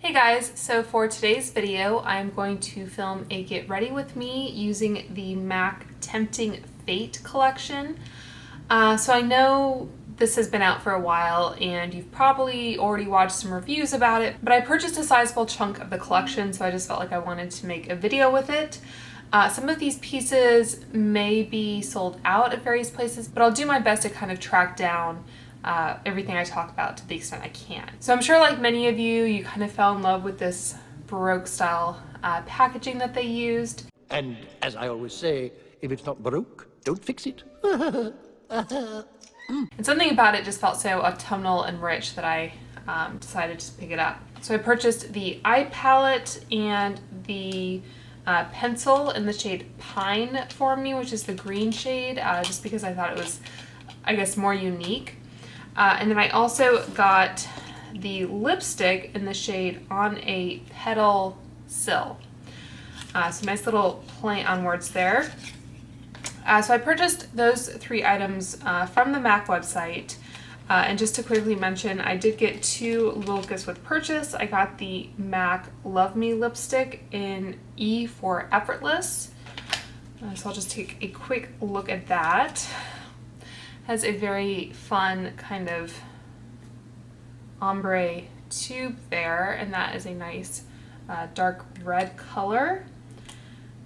Hey guys, so for today's video I'm going to film a get ready with me using the MAC Tempting Fate collection. So I know this has been out for a while and you've probably already watched some reviews about it, but I purchased a sizable chunk of the collection, so I just felt like I wanted to make a video with it. Some of these pieces may be sold out at various places, but I'll do my best to kind of track down everything I talk about to the extent I can. So I'm sure like many of you, you kind of fell in love with this Baroque style packaging that they used. And as I always say, if it's not Baroque, don't fix it. And something about it just felt so autumnal and rich that I decided to pick it up. So I purchased the eye palette and the pencil in the shade Pine for me, which is the green shade, just because I thought it was, I guess, more unique. And then I also got the lipstick in the shade On a Petal Sill. So nice little play on words there. So I purchased those three items from the MAC website. And just to quickly mention, I did get two little gifts with purchase. I got the MAC Love Me lipstick in E for Effortless. So I'll just take a quick look at that. Has a very fun kind of ombre tube there, and that is a nice dark red color.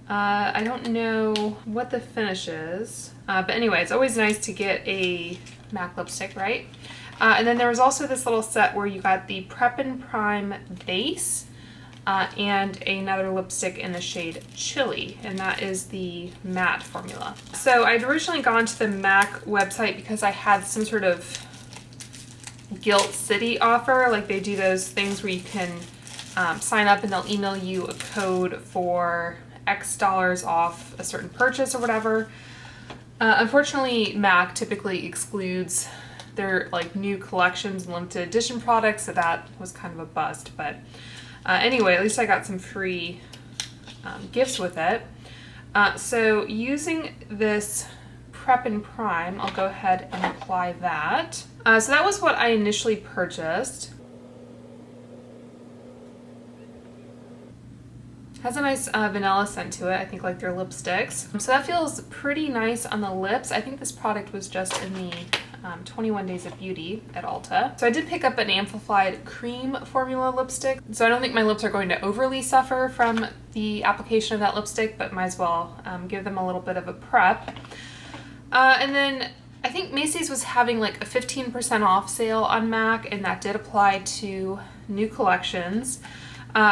I don't know what the finish is, but anyway, it's always nice to get a MAC lipstick, right? And then there was also this little set where you got the Prep and Prime base and another lipstick in the shade Chili, and that is the matte formula. So I'd originally gone to the MAC website because I had some sort of Guilt City offer. Like they do those things where you can sign up and they'll email you a code for X dollars off a certain purchase or whatever. Unfortunately, MAC typically excludes their like new collections and limited edition products, so that was kind of a bust. But anyway, at least I got some free gifts with it. So using this Prep and Prime, I'll go ahead and apply that. So that was what I initially purchased. Has a nice vanilla scent to it, I think, like their lipsticks. So that feels pretty nice on the lips. I think this product was just in the 21 Days of Beauty at Ulta. So I did pick up an amplified cream formula lipstick. So I don't think my lips are going to overly suffer from the application of that lipstick, but might as well give them a little bit of a prep. And then I think Macy's was having like a 15% off sale on MAC, and that did apply to new collections.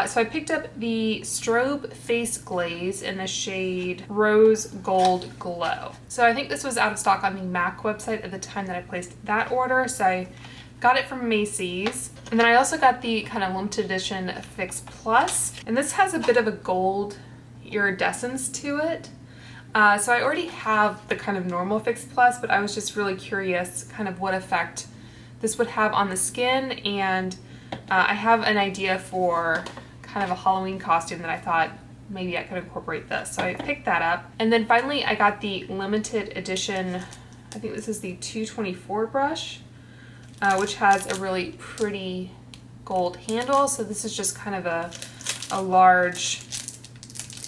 So I picked up the Strobe Face Glaze in the shade Rose Gold Glow. So I think this was out of stock on the MAC website at the time that I placed that order, so I got it from Macy's. And then I also got the kind of limited edition Fix Plus, and this has a bit of a gold iridescence to it. So I already have the kind of normal Fix Plus, but I was just really curious kind of what effect this would have on the skin, and I have an idea for kind of a Halloween costume that I thought maybe I could incorporate this. So I picked that up. And then finally I got the limited edition, I think this is the 224 brush, which has a really pretty gold handle. So this is just kind of a large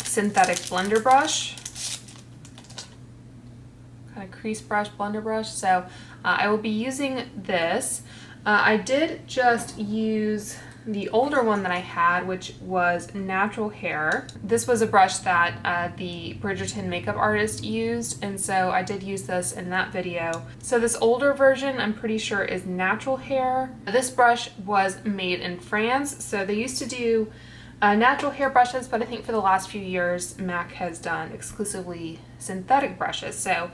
synthetic blender brush, kind of crease brush, blender brush. So I will be using this. I did just use the older one that I had, which was Natural Hair. This was a brush that the Bridgerton makeup artist used, and so I did use this in that video. So this older version, I'm pretty sure, is Natural Hair. This brush was made in France, so they used to do natural hair brushes, but I think for the last few years MAC has done exclusively synthetic brushes. So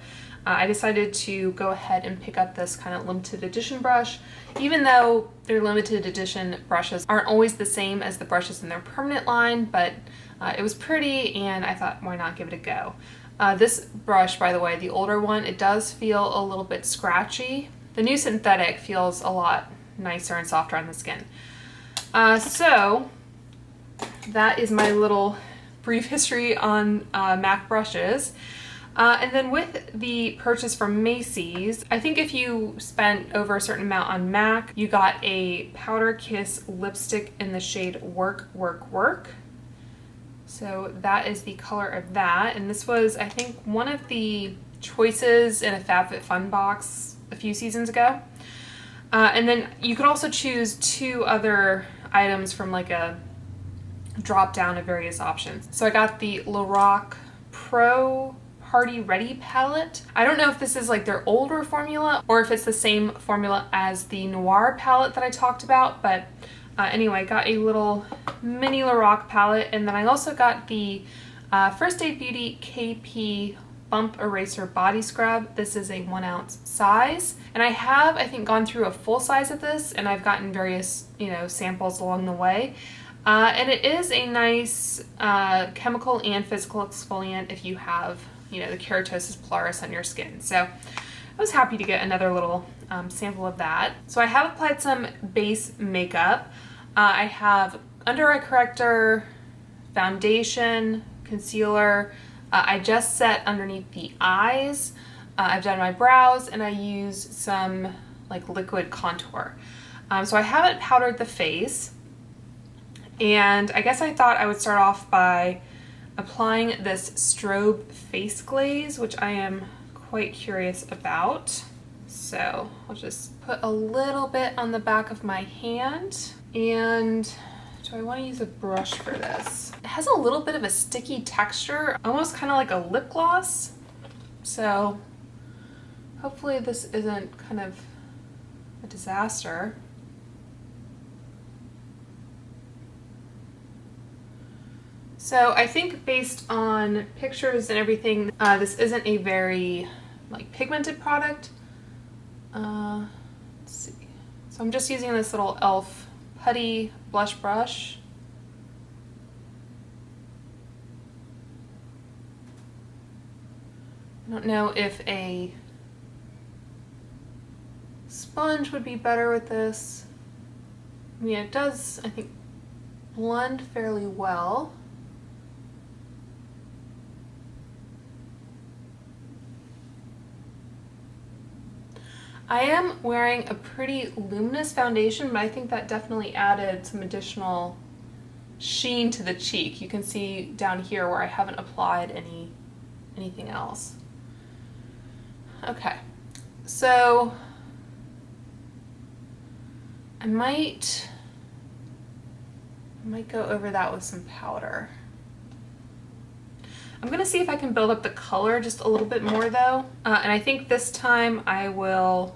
I decided to go ahead and pick up this kind of limited edition brush, even though their limited edition brushes aren't always the same as the brushes in their permanent line, but it was pretty and I thought, why not give it a go. This brush, by the way, the older one, it does feel a little bit scratchy. The new synthetic feels a lot nicer and softer on the skin. So that is my little brief history on MAC brushes. And then with the purchase from Macy's, I think if you spent over a certain amount on MAC, you got a Powder Kiss lipstick in the shade Work, Work, Work. So that is the color of that. And this was, I think, one of the choices in a FabFitFun box a few seasons ago. And then you could also choose 2 other items from like a drop down of various options. So I got the Lorac Pro Party Ready palette. I don't know if this is like their older formula or if it's the same formula as the Noir palette that I talked about, but anyway, I got a little mini Lorac palette, and then I also got the First Aid Beauty KP Bump Eraser Body Scrub. This is a 1 ounce size, and I have, I think, gone through a full size of this, and I've gotten various, samples along the way. And it is a nice chemical and physical exfoliant if you have, the keratosis pilaris on your skin. So I was happy to get another little sample of that. So I have applied some base makeup. I have under eye corrector, foundation, concealer. I just set underneath the eyes. I've done my brows, and I use some like liquid contour. So I haven't powdered the face. And I guess I thought I would start off by applying this strobe face glaze, which I am quite curious about. So I'll just put a little bit on the back of my hand. And do I want to use a brush for this? It has a little bit of a sticky texture, almost kind of like a lip gloss. So hopefully this isn't kind of a disaster. So I think based on pictures and everything, this isn't a very pigmented product. Let's see. So I'm just using this little e.l.f. putty blush brush. I don't know if a sponge would be better with this. I mean, it does, I think, blend fairly well. I am wearing a pretty luminous foundation, but I think that definitely added some additional sheen to the cheek. You can see down here where I haven't applied anything else. Okay, so I might go over that with some powder. I'm gonna see if I can build up the color just a little bit more though. And I think this time I will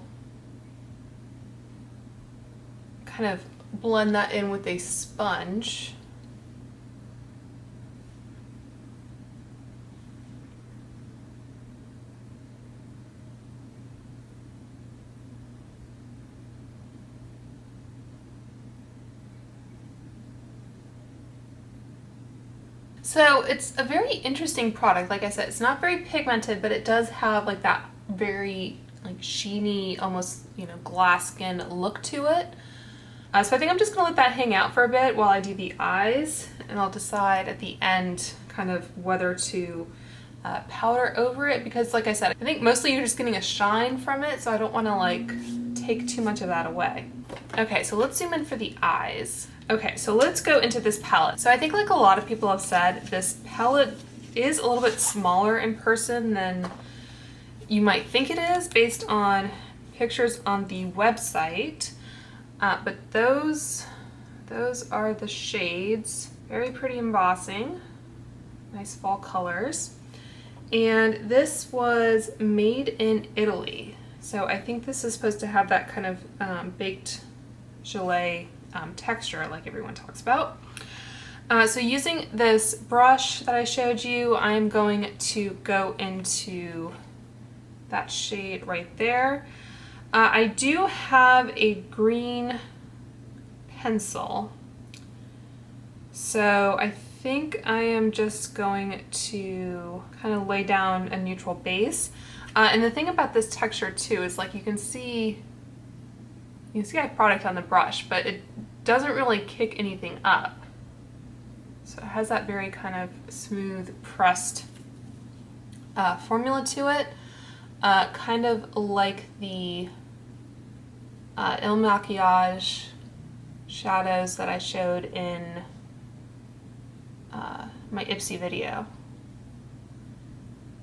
kind of blend that in with a sponge. So it's a very interesting product. Like I said, it's not very pigmented, but it does have like that very sheeny, almost glass skin look to it. So I think I'm just gonna let that hang out for a bit while I do the eyes, and I'll decide at the end kind of whether to powder over it, because like I said, I think mostly you're just getting a shine from it, so I don't want to take too much of that away. Okay, so let's zoom in for the eyes. Okay, so let's go into this palette. So I think like a lot of people have said, this palette is a little bit smaller in person than you might think it is based on pictures on the website. But those are the shades. Very pretty embossing. Nice fall colors. And this was made in Italy. So I think this is supposed to have that kind of baked gelée texture like everyone talks about. So using this brush that I showed you, I'm going to go into that shade right there. I do have a green pencil, so I think I am just going to kind of lay down a neutral base. And the thing about this texture too is like you can see I have product on the brush, but it doesn't really kick anything up. So it has that very kind of smooth pressed formula to it, kind of like the Il Maquillage shadows that I showed in my Ipsy video.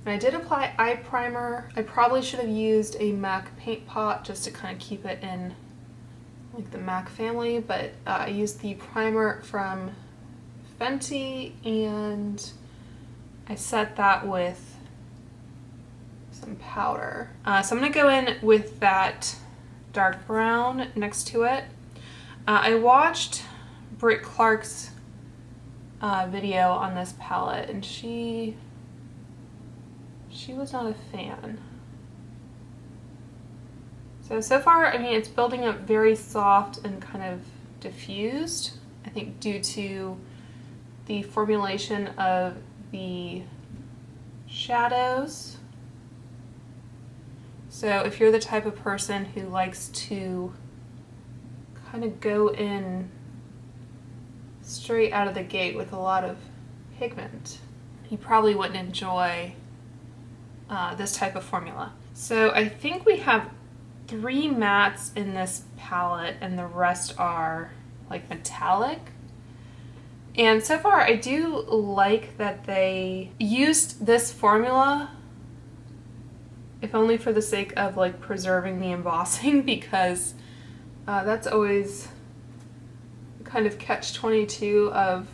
And I did apply eye primer. I probably should have used a MAC paint pot just to kind of keep it in like the MAC family, but I used the primer from Fenty and I set that with some powder. So I'm gonna go in with that dark brown next to it. I watched Britt Clark's video on this palette and she was not a fan. So far, I mean, it's building up very soft and kind of diffused, I think due to the formulation of the shadows. So if you're the type of person who likes to kind of go in straight out of the gate with a lot of pigment, you probably wouldn't enjoy this type of formula. So I think we have 3 mattes in this palette and the rest are like metallic. And so far I do like that they used this formula, if only for the sake of like preserving the embossing, because that's always kind of catch-22 of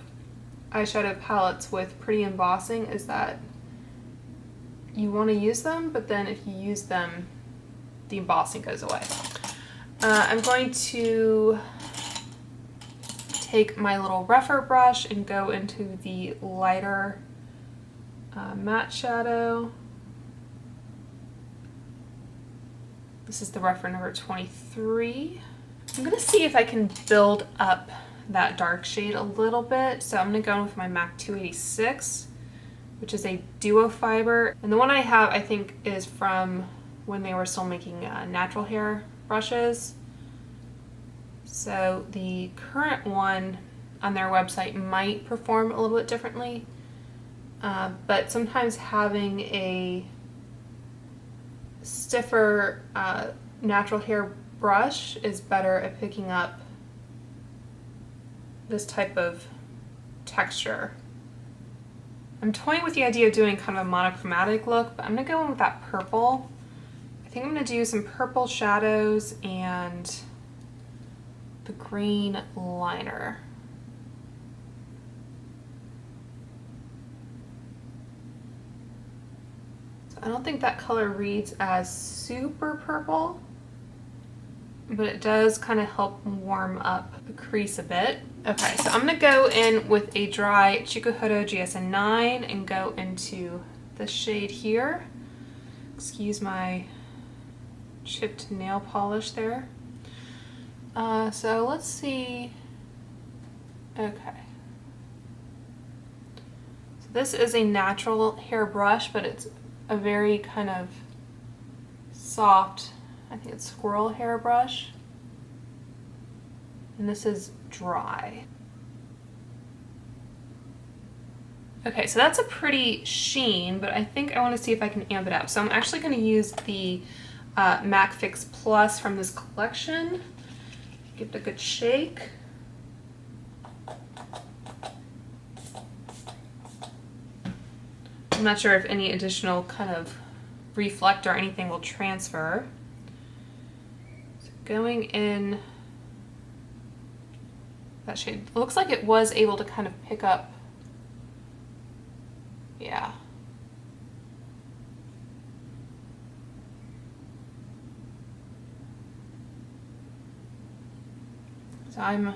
eyeshadow palettes with pretty embossing, is that you want to use them, but then if you use them, the embossing goes away. I'm going to take my little rougher brush and go into the lighter matte shadow. This is the rougher number 23. I'm gonna see if I can build up that dark shade a little bit. So I'm gonna go in with my MAC 286, which is a duo fiber. And the one I have, I think, is from when they were still making natural hair brushes. So the current one on their website might perform a little bit differently, but sometimes having a stiffer natural hair brush is better at picking up this type of texture. I'm toying with the idea of doing kind of a monochromatic look, but I'm gonna go in with that purple. I think I'm gonna do some purple shadows and the green liner. So I don't think that color reads as super purple, but it does kind of help warm up the crease a bit. Okay, so I'm gonna go in with a dry Chikuhodo GSN 9 and go into the shade here. Excuse my chipped nail polish there. So let's see. Okay. So this is a natural hair brush, but it's a very kind of soft, I think it's squirrel hair brush. And this is dry. Okay, so that's a pretty sheen, but I think I want to see if I can amp it up. So I'm actually going to use the MAC Fix Plus from this collection. Give it a good shake. I'm not sure if any additional kind of reflect or anything will transfer. So going in that shade, it looks like it was able to kind of pick up, yeah. So I'm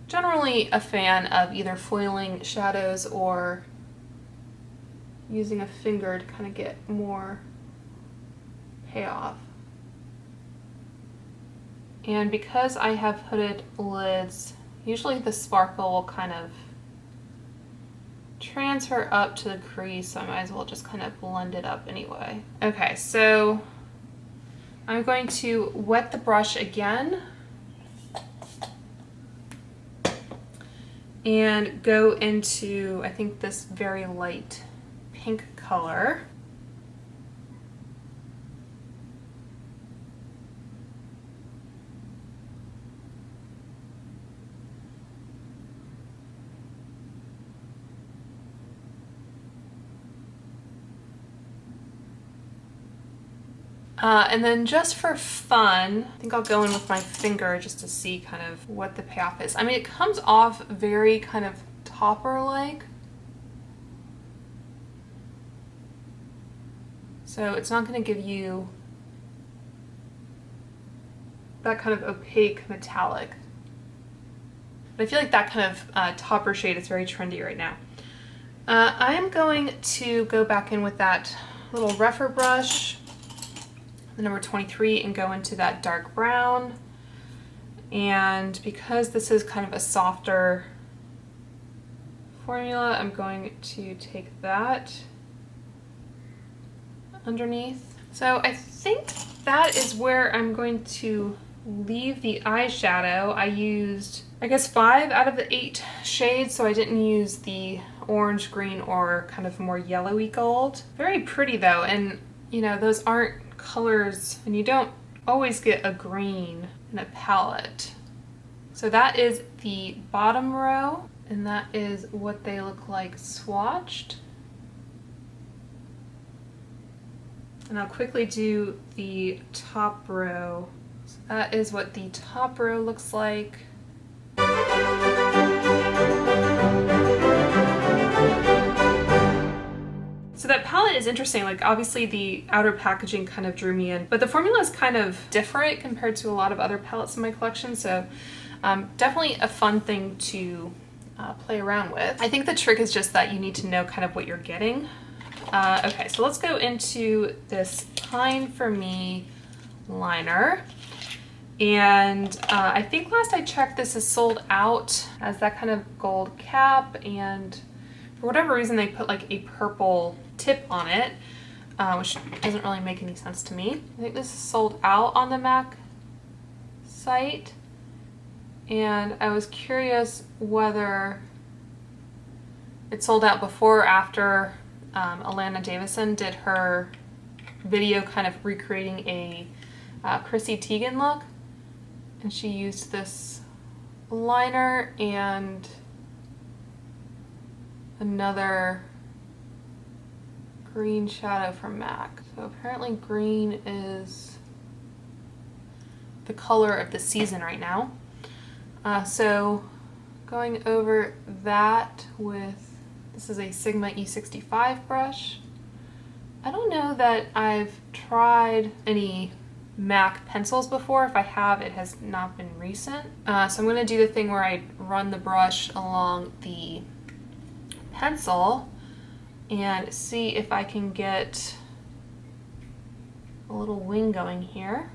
generally a fan of either foiling shadows or using a finger to kind of get more payoff. And because I have hooded lids, usually the sparkle will kind of transfer up to the crease, so I might as well just kind of blend it up anyway. Okay, so I'm going to wet the brush again and go into, I think, this very light pink color. And then just for fun, I think I'll go in with my finger just to see kind of what the payoff is. I mean, it comes off very kind of topper-like. So it's not going to give you that kind of opaque metallic. But I feel like that kind of topper shade is very trendy right now. I am going to go back in with that little rougher brush, the number 23, and go into that dark brown. And because this is kind of a softer formula, I'm going to take that underneath. So I think that is where I'm going to leave the eyeshadow. I used, I guess, 5 out of the 8 shades, so I didn't use the orange, green, or kind of more yellowy gold. Very pretty though, and you know, those aren't colors, and you don't always get a green in a palette. So that is the bottom row, and that is what they look like swatched. And I'll quickly do the top row. So that is what the top row looks like. So that palette is interesting. Like, obviously the outer packaging kind of drew me in, but the formula is kind of different compared to a lot of other palettes in my collection. So definitely a fun thing to play around with. I think the trick is just that you need to know kind of what you're getting. Okay, so let's go into this Pine For Me liner. And I think last I checked, this is sold out as that kind of gold cap, and for whatever reason they put like a purple tip on it, which doesn't really make any sense to me. I think this is sold out on the MAC site, and I was curious whether it sold out before or after Alana Davison did her video kind of recreating a Chrissy Teigen look, and she used this liner and another green shadow from MAC. So apparently green is the color of the season right now. So going over that with, this is a Sigma E65 brush. I don't know that I've tried any MAC pencils before. If I have, it has not been recent. So I'm going to do the thing where I run the brush along the pencil and see if I can get a little wing going here.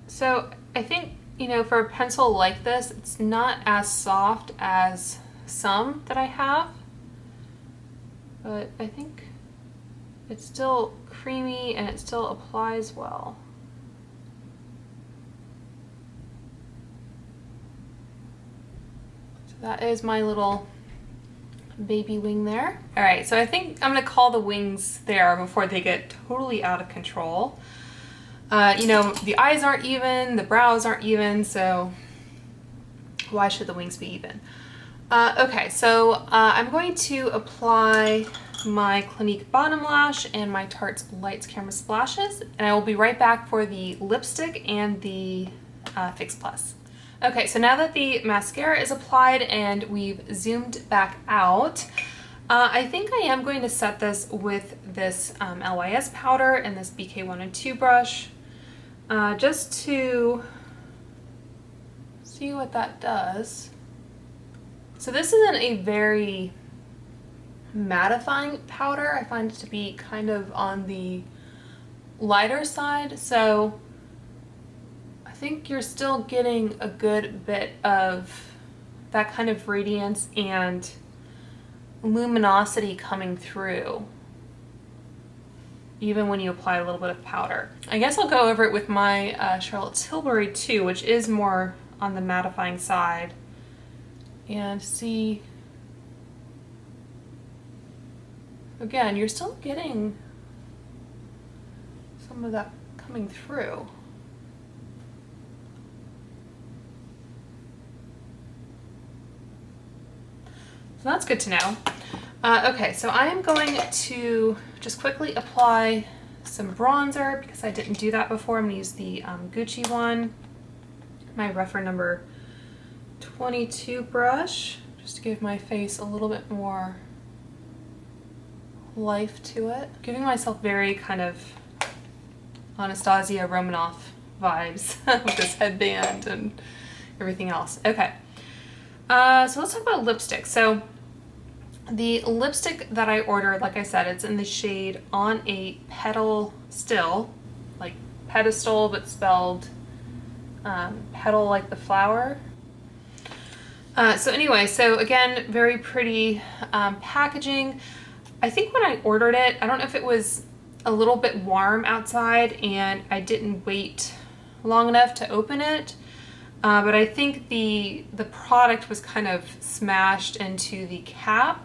So I think, you know, for a pencil like this, it's not as soft as some that I have, but I think it's still creamy and it still applies well. So that is my little baby wing there. All right, so I think I'm gonna call the wings there before they get totally out of control. You know, the eyes aren't even, the brows aren't even, so why should the wings be even? Okay, so I'm going to apply my Clinique bottom lash and my Tarte's Lights Camera Splashes, and I will be right back for the lipstick and the Fix Plus. Okay, so now that the mascara is applied and we've zoomed back out, I think I am going to set this with this LYS powder and this BK102 brush, just to see what that does. So this isn't a very mattifying powder. I find it to be kind of on the lighter side, so I think you're still getting a good bit of that kind of radiance and luminosity coming through. even when you apply a little bit of powder. I guess I'll go over it with my Charlotte Tilbury too, which is more on the mattifying side, and see, again, you're still getting some of that coming through. So that's good to know. Okay, so I am going to just quickly apply some bronzer because I didn't do that before. I'm going to use the Gucci one, my Refer number 22 brush, just to give my face a little bit more life to it. Giving myself very kind of Anastasia Romanoff vibes with this headband and everything else. Okay, so let's talk about lipstick. So the lipstick that I ordered, like I said, it's in the shade On a Petal Still, like pedestal but spelled petal like the flower. So anyway, so again, very pretty packaging. I think when I ordered it, I don't know if it was a little bit warm outside and I didn't wait long enough to open it. But I think the product was kind of smashed into the cap.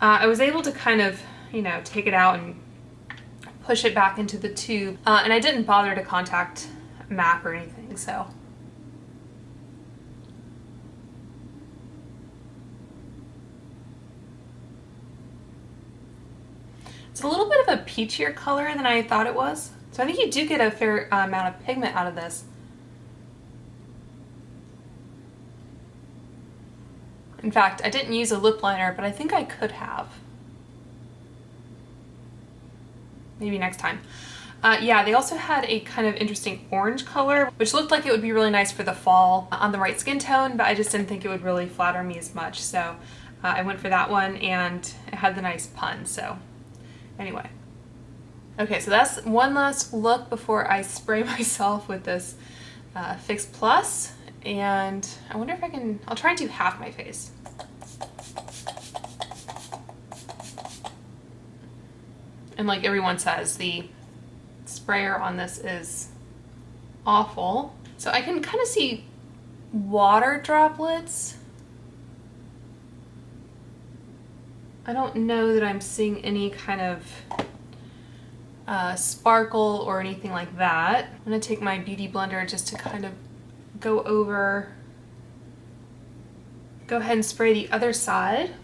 I was able to kind of, you know, take it out and push it back into the tube. And I didn't bother to contact MAC or anything, so. It's a little bit of a peachier color than I thought it was. So I think you do get a fair amount of pigment out of this. In fact, I didn't use a lip liner, but I think I could have. Maybe next time. Yeah, they also had a kind of interesting orange color, which looked like it would be really nice for the fall on the right skin tone, but I just didn't think it would really flatter me as much. So I went for that one, and it had the nice pun, so anyway. Okay, so that's one last look before I spray myself with this Fix Plus. And I wonder if I can, I'll try and do half my face. And like everyone says, the sprayer on this is awful. So I can kind of see water droplets. I don't know that I'm seeing any kind of sparkle or anything like that. I'm gonna take my beauty blender just to kind of go ahead and spray the other side.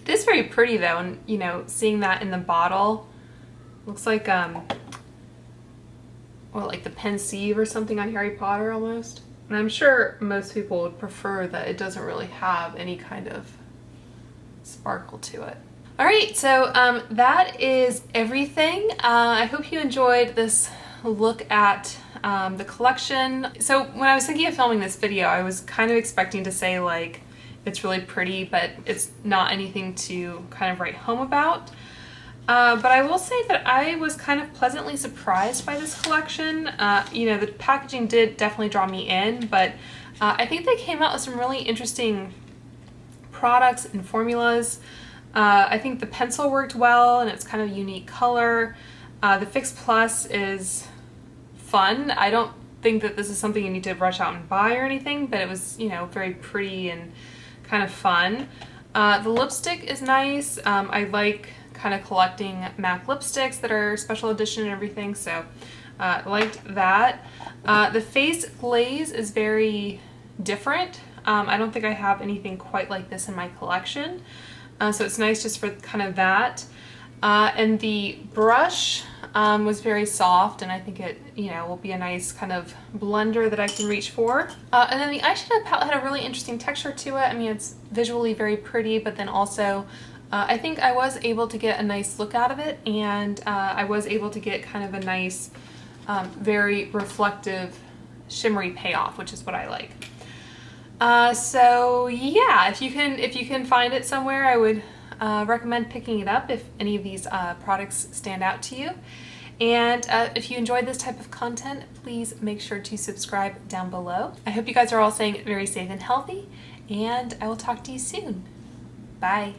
It is very pretty though, and you know, seeing that in the bottle looks like well, like the pensieve or something on Harry Potter almost. And I'm sure most people would prefer that it doesn't really have any kind of sparkle to it. All right, so that is everything. I hope you enjoyed this look at the collection. So when I was thinking of filming this video, I was kind of expecting to say like, it's really pretty, but it's not anything to kind of write home about. But I will say that I was kind of pleasantly surprised by this collection. You know, the packaging did definitely draw me in, but I think they came out with some really interesting products and formulas. I think the pencil worked well, and it's kind of a unique color. The Fix Plus is fun. I don't think that this is something you need to rush out and buy or anything, but it was, you know, very pretty and kind of fun. The lipstick is nice. I like kind of collecting MAC lipsticks that are special edition and everything, so I liked that. The face glaze is very different. I don't think I have anything quite like this in my collection. So it's nice just for kind of that. And the brush was very soft, and I think it, you know, will be a nice kind of blender that I can reach for. And then the eyeshadow palette had a really interesting texture to it. I mean, it's visually very pretty, but then also I think I was able to get a nice look out of it, and I was able to get kind of a nice, very reflective, shimmery payoff, which is what I like. So yeah, if you can find it somewhere, I would recommend picking it up if any of these products stand out to you. And if you enjoyed this type of content, please make sure to subscribe down below. I hope you guys are all staying very safe and healthy, and I will talk to you soon. Bye.